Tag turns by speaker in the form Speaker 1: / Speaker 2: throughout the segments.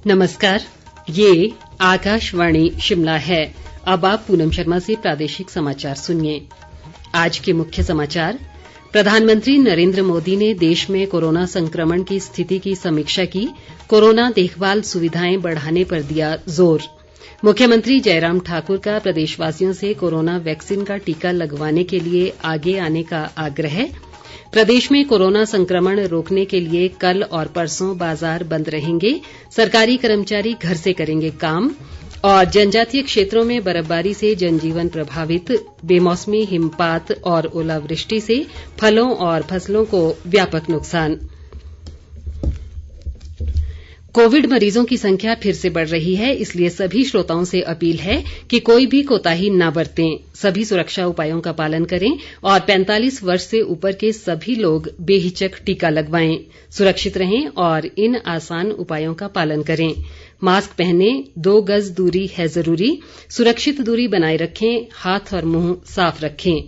Speaker 1: नमस्कार, ये आकाशवाणी शिमला है। अब आप पूनम शर्मा से प्रादेशिक समाचार सुनिए। आज के मुख्य समाचार। प्रधानमंत्री नरेंद्र मोदी ने देश में कोरोना संक्रमण की स्थिति की समीक्षा की। कोरोना देखभाल सुविधाएं बढ़ाने पर दिया जोर। मुख्यमंत्री जयराम ठाकुर का प्रदेशवासियों से कोरोना वैक्सीन का टीका लगवाने के लिए आगे आने का आग्रह। प्रदेश में कोरोना संक्रमण रोकने के लिए कल और परसों बाजार बंद रहेंगे। सरकारी कर्मचारी घर से करेंगे काम। और जनजातीय क्षेत्रों में बर्फबारी से जनजीवन प्रभावित। बेमौसमी हिमपात और ओलावृष्टि से फलों और फसलों को व्यापक नुकसान। कोविड मरीजों की संख्या फिर से बढ़ रही है, इसलिए सभी श्रोताओं से अपील है कि कोई भी कोताही न बरतें। सभी सुरक्षा उपायों का पालन करें और 45 वर्ष से ऊपर के सभी लोग बेहिचक टीका लगवाएं। सुरक्षित रहें और इन आसान उपायों का पालन करें। मास्क पहनें, 2 गज दूरी है जरूरी, सुरक्षित दूरी बनाए रखें, हाथ और मुंह साफ रखें।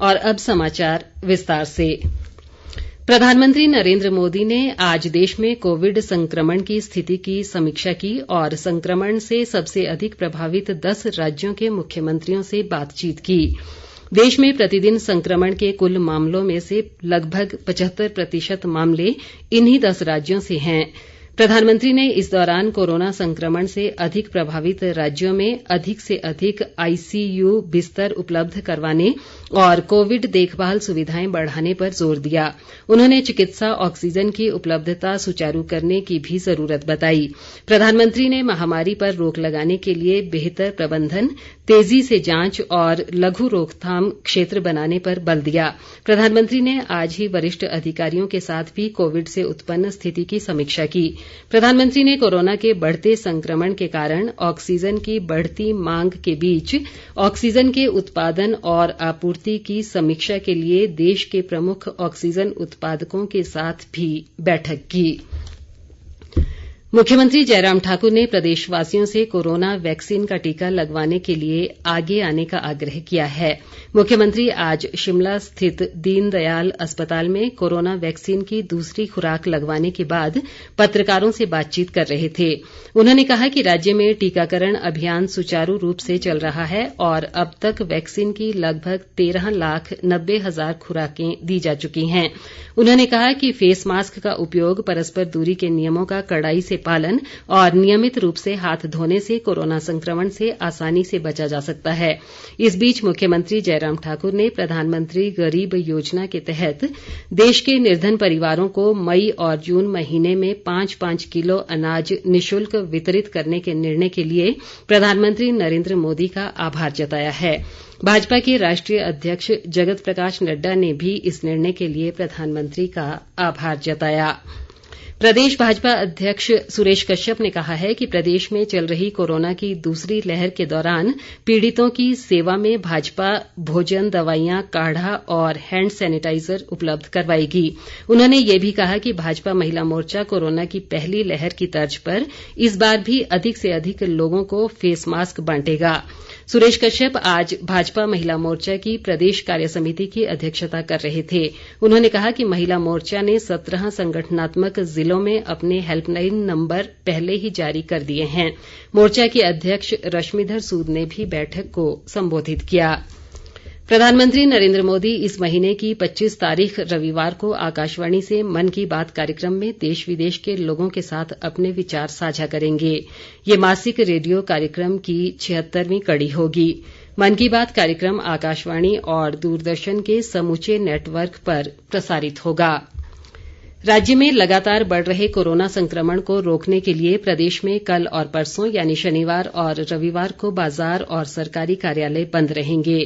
Speaker 1: और अब समाचार विस्तार से। प्रधानमंत्री नरेंद्र मोदी ने आज देश में कोविड संक्रमण की स्थिति की समीक्षा की और संक्रमण से सबसे अधिक प्रभावित 10 राज्यों के मुख्यमंत्रियों से बातचीत की। देश में प्रतिदिन संक्रमण के कुल मामलों में से लगभग 75% मामले इन्हीं 10 राज्यों से हैं। प्रधानमंत्री ने इस दौरान कोरोना संक्रमण से अधिक प्रभावित राज्यों में अधिक से अधिक आईसीयू बिस्तर उपलब्ध करवाने और कोविड देखभाल सुविधाएं बढ़ाने पर जोर दिया। उन्होंने चिकित्सा ऑक्सीजन की उपलब्धता सुचारू करने की भी जरूरत बताई। प्रधानमंत्री ने महामारी पर रोक लगाने के लिए बेहतर प्रबंधन, तेजी से जांच और लघु रोकथाम क्षेत्र बनाने पर बल दिया। प्रधानमंत्री ने आज ही वरिष्ठ अधिकारियों के साथ भी कोविड से उत्पन्न स्थिति की समीक्षा की। प्रधानमंत्री ने कोरोना के बढ़ते संक्रमण के कारण ऑक्सीजन की बढ़ती मांग के बीच ऑक्सीजन के उत्पादन और आपूर्ति की समीक्षा के लिए देश के प्रमुख ऑक्सीजन उत्पादकों के साथ भी बैठक की। मुख्यमंत्री जयराम ठाकुर ने प्रदेशवासियों से कोरोना वैक्सीन का टीका लगवाने के लिए आगे आने का आग्रह किया है। मुख्यमंत्री आज शिमला स्थित दीनदयाल अस्पताल में कोरोना वैक्सीन की दूसरी खुराक लगवाने के बाद पत्रकारों से बातचीत कर रहे थे। उन्होंने कहा कि राज्य में टीकाकरण अभियान सुचारू रूप से चल रहा है और अब तक वैक्सीन की लगभग 13,90,000 खुराकें दी जा चुकी हैं। उन्होंने कहा कि फेस मास्क का उपयोग, परस्पर दूरी के नियमों का कड़ाई से पालन और नियमित रूप से हाथ धोने से कोरोना संक्रमण से आसानी से बचा जा सकता है। इस बीच मुख्यमंत्री जयराम ठाकुर ने प्रधानमंत्री गरीब योजना के तहत देश के निर्धन परिवारों को मई और जून महीने में 5-5 किलो अनाज निःशुल्क वितरित करने के निर्णय के लिए प्रधानमंत्री नरेंद्र मोदी का आभार जताया है। भाजपा के राष्ट्रीय अध्यक्ष जगत प्रकाश नड्डा ने भी इस निर्णय के लिए प्रधानमंत्री का आभार जताया। प्रदेश भाजपा अध्यक्ष सुरेश कश्यप ने कहा है कि प्रदेश में चल रही कोरोना की दूसरी लहर के दौरान पीड़ितों की सेवा में भाजपा भोजन, दवाइयां, काढ़ा और हैंड सैनिटाइजर उपलब्ध करवाएगी। उन्होंने ये भी कहा कि भाजपा महिला मोर्चा कोरोना की पहली लहर की तर्ज पर इस बार भी अधिक से अधिक लोगों को फेस मास्क बांटेगा। सुरेश कश्यप आज भाजपा महिला मोर्चा की प्रदेश कार्य समिति की अध्यक्षता कर रहे थे। उन्होंने कहा कि महिला मोर्चा ने 17 संगठनात्मक जिलों में अपने हेल्पलाइन नंबर पहले ही जारी कर दिए हैं। मोर्चा की अध्यक्ष रश्मिधर सूद ने भी बैठक को संबोधित किया। प्रधानमंत्री नरेंद्र मोदी इस महीने की 25 तारीख रविवार को आकाशवाणी से मन की बात कार्यक्रम में देश विदेश के लोगों के साथ अपने विचार साझा करेंगे। ये मासिक रेडियो कार्यक्रम की 76वीं कड़ी होगी। मन की बात कार्यक्रम आकाशवाणी और दूरदर्शन के समूचे नेटवर्क पर प्रसारित होगा। राज्य में लगातार बढ़ रहे कोरोना संक्रमण को रोकने के लिए प्रदेश में कल और परसों यानी शनिवार और रविवार को बाजार और सरकारी कार्यालय बंद रहेंगे।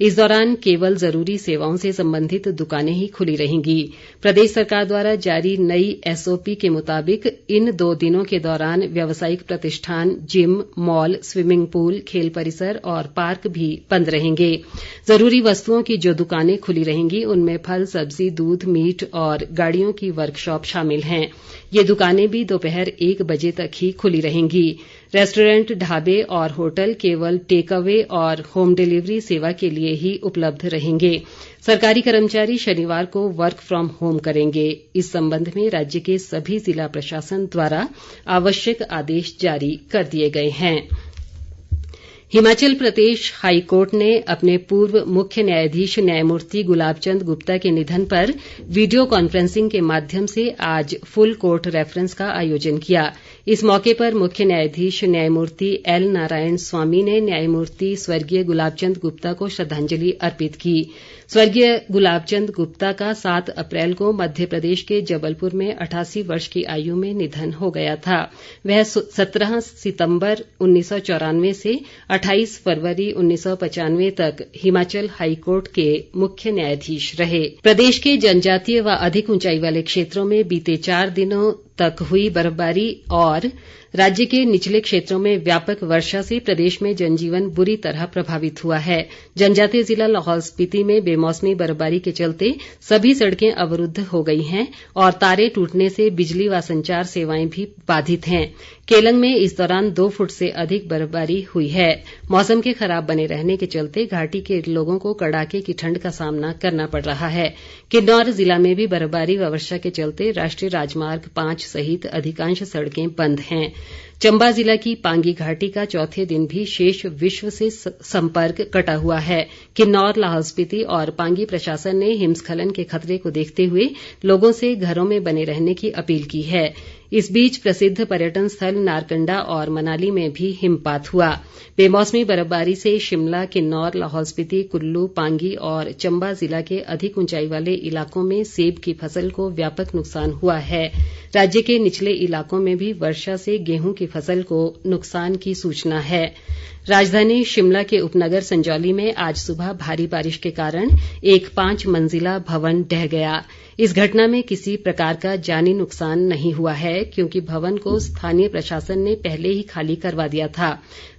Speaker 1: इस दौरान केवल जरूरी सेवाओं से संबंधित दुकानें ही खुली रहेंगी। प्रदेश सरकार द्वारा जारी नई एसओपी के मुताबिक इन 2 दिनों के दौरान व्यावसायिक प्रतिष्ठान, जिम, मॉल, स्विमिंग पूल, खेल परिसर और पार्क भी बंद रहेंगे। जरूरी वस्तुओं की जो दुकानें खुली रहेंगी उनमें फल, सब्जी, दूध, मीट और गाड़ियों की वर्कशॉप शामिल हैं। ये दुकानें भी दोपहर 1 बजे तक ही खुली रहेंगी। रेस्टोरेंट, ढाबे और होटल केवल टेक अवे और होम डिलीवरी सेवा के लिए ही उपलब्ध रहेंगे। सरकारी कर्मचारी शनिवार को वर्क फ्रॉम होम करेंगे। इस संबंध में राज्य के सभी जिला प्रशासन द्वारा आवश्यक आदेश जारी कर दिए गए हैं। हिमाचल प्रदेश हाईकोर्ट ने अपने पूर्व मुख्य न्यायाधीश न्यायमूर्ति गुलाब चंद गुप्ता के निधन पर वीडियो कॉन्फ्रेंसिंग के माध्यम से आज फुल कोर्ट रेफरेंस का आयोजन किया। इस मौके पर मुख्य न्यायाधीश न्यायमूर्ति एल नारायण स्वामी ने न्यायमूर्ति स्वर्गीय गुलाब चंद गुप्ता को श्रद्धांजलि अर्पित की। स्वर्गीय गुलाब चंद गुप्ता का 7 अप्रैल को मध्य प्रदेश के जबलपुर में 88 वर्ष की आयु में निधन हो गया था। वह 17 सितंबर 1994 से 28 फरवरी 1995 तक हिमाचल हाईकोर्ट के मुख्य न्यायाधीश रहे। प्रदेश के जनजातीय व अधिक ऊंचाई वाले क्षेत्रों में बीते 4 दिनों तक हुई बर्फबारी और राज्य के निचले क्षेत्रों में व्यापक वर्षा से प्रदेश में जनजीवन बुरी तरह प्रभावित हुआ है। जनजातीय जिला लाहौल स्पीति में बेमौसमी बर्फबारी के चलते सभी सड़कें अवरूद्ध हो गई हैं और तारें टूटने से बिजली व संचार सेवाएं भी बाधित हैं। केलंग में इस दौरान 2 फुट से अधिक बर्फबारी हुई है। मौसम के खराब बने रहने के चलते घाटी के लोगों को कड़ाके की ठंड का सामना करना पड़ रहा है। किन्नौर जिला में भी बर्फबारी व वर्षा के चलते राष्ट्रीय राजमार्ग 5 सहित अधिकांश सड़कें बंद हैं। चंबा जिला की पांगी घाटी का चौथे दिन भी शेष विश्व से संपर्क कटा हुआ है। किन्नौर, लाहौल स्पीति और पांगी प्रशासन ने हिमस्खलन के खतरे को देखते हुए लोगों से घरों में बने रहने की अपील की है। इस बीच प्रसिद्ध पर्यटन स्थल नारकंडा और मनाली में भी हिमपात हुआ। बेमौसमी बर्फबारी से शिमला, किन्नौर, लाहौल स्पीति, कुल्लू, पांगी और चंबा जिला के अधिक ऊंचाई वाले इलाकों में सेब की फसल को व्यापक नुकसान हुआ है। राज्य के निचले इलाकों में भी वर्षा से गेहूं की फसल को नुकसान की सूचना है। राजधानी शिमला के उपनगर संजौली में आज सुबह भारी बारिश के कारण एक 5 मंजिला भवन ढह गया। इस घटना में किसी प्रकार का जानी नुकसान नहीं हुआ है क्योंकि भवन को स्थानीय प्रशासन ने पहले ही खाली करवा दिया था।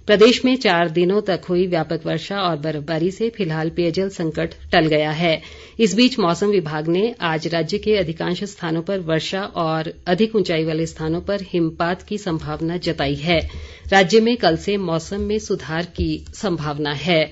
Speaker 1: प्रदेश में 4 दिनों तक हुई व्यापक वर्षा और बर्फबारी से फिलहाल पेयजल संकट टल गया है। इस बीच मौसम विभाग ने आज राज्य के अधिकांश स्थानों पर वर्षा और अधिक ऊंचाई वाले स्थानों पर हिमपात की संभावना जताई है। राज्य में कल से मौसम में सुधार की संभावना है।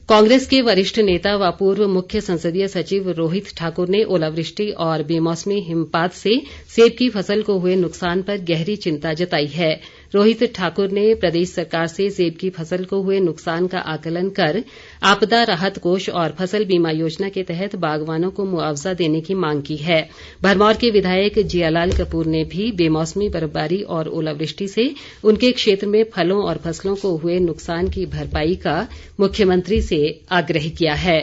Speaker 1: कांग्रेस के वरिष्ठ नेता व पूर्व मुख्य संसदीय सचिव रोहित ठाकुर ने ओलावृष्टि और बेमौसमी हिमपात से सेब की फसल को हुए नुकसान पर गहरी चिंता जताई है। रोहित ठाकुर ने प्रदेश सरकार से सेब की फसल को हुए नुकसान का आकलन कर आपदा राहत कोष और फसल बीमा योजना के तहत बागवानों को मुआवजा देने की मांग की है। भरमौर के विधायक जियालाल कपूर ने भी बेमौसमी बर्फबारी और ओलावृष्टि से उनके क्षेत्र में फलों और फसलों को हुए नुकसान की भरपाई का मुख्यमंत्री से आग्रह किया है।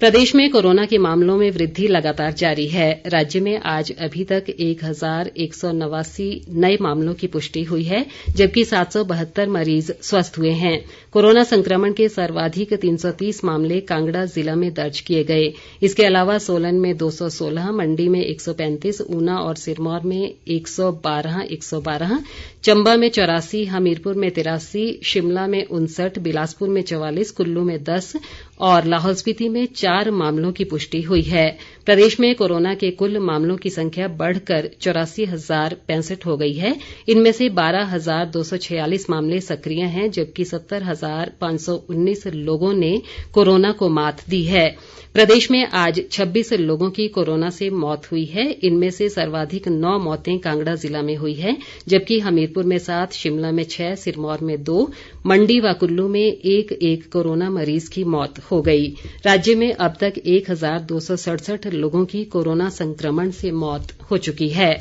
Speaker 1: प्रदेश में कोरोना के मामलों में वृद्धि लगातार जारी है। राज्य में आज अभी तक 1189 नए मामलों की पुष्टि हुई है जबकि 772 मरीज स्वस्थ हुए हैं। कोरोना संक्रमण के सर्वाधिक 330 मामले कांगड़ा जिला में दर्ज किए गए। इसके अलावा सोलन में 216, मंडी में 135, ऊना और सिरमौर में 112, चंबा में 84, हमीरपुर में 83, शिमला में 59, बिलासपुर में 44, कुल्लू में 10 और लाहौल स्पीति में 4 मामलों की पुष्टि हुई है। प्रदेश में कोरोना के कुल मामलों की संख्या बढ़कर 84,065 हो गई है। इनमें से 12,246 मामले सक्रिय हैं जबकि 70,519 लोगों ने कोरोना को मात दी है। प्रदेश में आज 26 लोगों की कोरोना से मौत हुई है। इनमें से सर्वाधिक 9 मौतें कांगड़ा जिला में हुई है जबकि हमीरपुर में 7, शिमला में 6, सिरमौर में 2, मंडी व कुल्लू में 1 कोरोना मरीज की मौत हो गई। राज्य में अब तक 1,267 लोगों की कोरोना संक्रमण से मौत हो चुकी है।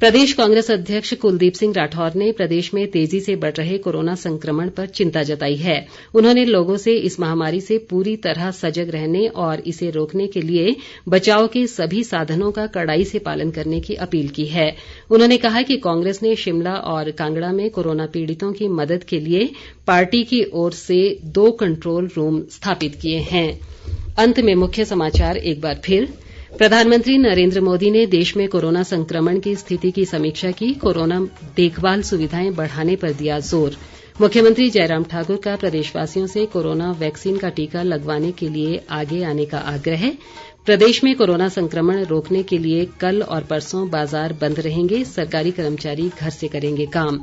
Speaker 1: प्रदेश कांग्रेस अध्यक्ष कुलदीप सिंह राठौर ने प्रदेश में तेजी से बढ़ रहे कोरोना संक्रमण पर चिंता जताई है। उन्होंने लोगों से इस महामारी से पूरी तरह सजग रहने और इसे रोकने के लिए बचाव के सभी साधनों का कड़ाई से पालन करने की अपील की है। उन्होंने कहा कि कांग्रेस ने शिमला और कांगड़ा में कोरोना पीड़ितों की मदद के लिए पार्टी की ओर से 2 कंट्रोल रूम स्थापित किए हैं। अंत में मुख्य समाचार एक बार फिर। प्रधानमंत्री नरेंद्र मोदी ने देश में कोरोना संक्रमण की स्थिति की समीक्षा की। कोरोना देखभाल सुविधाएं बढ़ाने पर दिया जोर। मुख्यमंत्री जयराम ठाकुर का प्रदेशवासियों से कोरोना वैक्सीन का टीका लगवाने के लिए आगे आने का आग्रह। प्रदेश में कोरोना संक्रमण रोकने के लिए कल और परसों बाजार बंद रहेंगे। सरकारी कर्मचारी घर से करेंगे काम।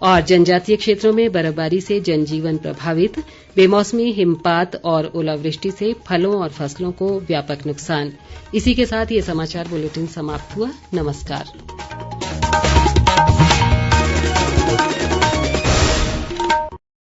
Speaker 1: और जनजातीय क्षेत्रों में बर्फबारी से जनजीवन प्रभावित, बेमौसमी हिमपात और ओलावृष्टि से फलों और फसलों को व्यापक नुकसान। इसी के साथ ये समाचार बुलेटिन समाप्त हुआ। नमस्कार।